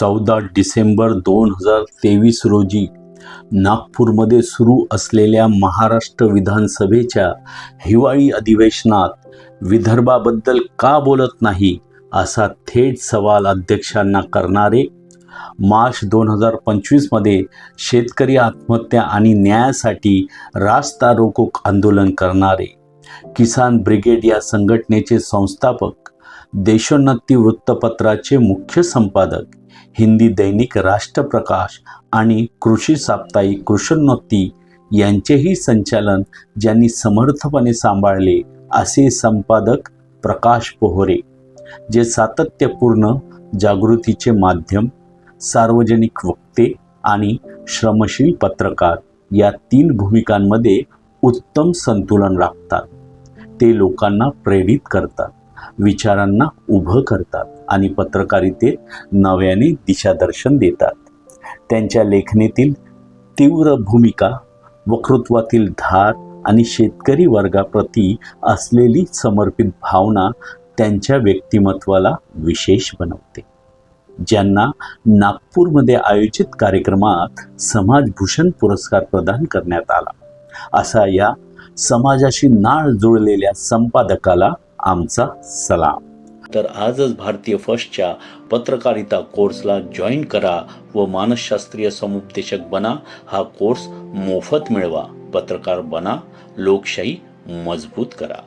14 डिसेंबर 2023 रोजी नागपूरमध्ये सुरू असलेल्या महाराष्ट्र विधानसभेच्या हिवाळी अधिवेशनात विदर्भाबद्दल का बोलत नाही असा थेट सवाल अध्यक्षांना करणारे, मार्च 2025मध्ये शेतकरी आत्महत्या आणि न्यायासाठी रास्ता रोको आंदोलन करणारे, किसान ब्रिगेड या संघटनेचे संस्थापक, देशोन्नती वृत्तपत्राचे मुख्य संपादक, हिंदी दैनिक राष्ट्रप्रकाश आणि कृषी साप्ताहिक कृषोन्नती यांचेही संचालन ज्यांनी समर्थपणे सांभाळले असे संपादक प्रकाश पोहरे, जे सातत्यपूर्ण जागृतीचे माध्यम, सार्वजनिक वक्ते आणि श्रमशील पत्रकार या 3 भूमिकांमध्ये उत्तम संतुलन राखतात. ते लोकांना प्रेरित करतात, विचारांना उभं करतात आणि पत्रकारितेत नव्याने दिशादर्शन देतात. त्यांच्या लेखणीतील तीव्र भूमिका, वक्तृत्वातील धार आणि शेतकरी वर्गाप्रती असलेली समर्पित भावना त्यांच्या व्यक्तिमत्वाला विशेष बनवते. ज्यांना नागपूरमध्ये आयोजित कार्यक्रमात समाजभूषण पुरस्कार प्रदान करण्यात आला, असा या समाजाशी नाळ जुळलेल्या संपादकाला आमचा सलाम. तर आजच भारतीय फर्स्टच्या पत्रकारिता कोर्सला जॉईन करा व मानसशास्त्रीय समुपदेशक बना. हा कोर्स मोफत मिळवा. पत्रकार बना, लोकशाही मजबूत करा.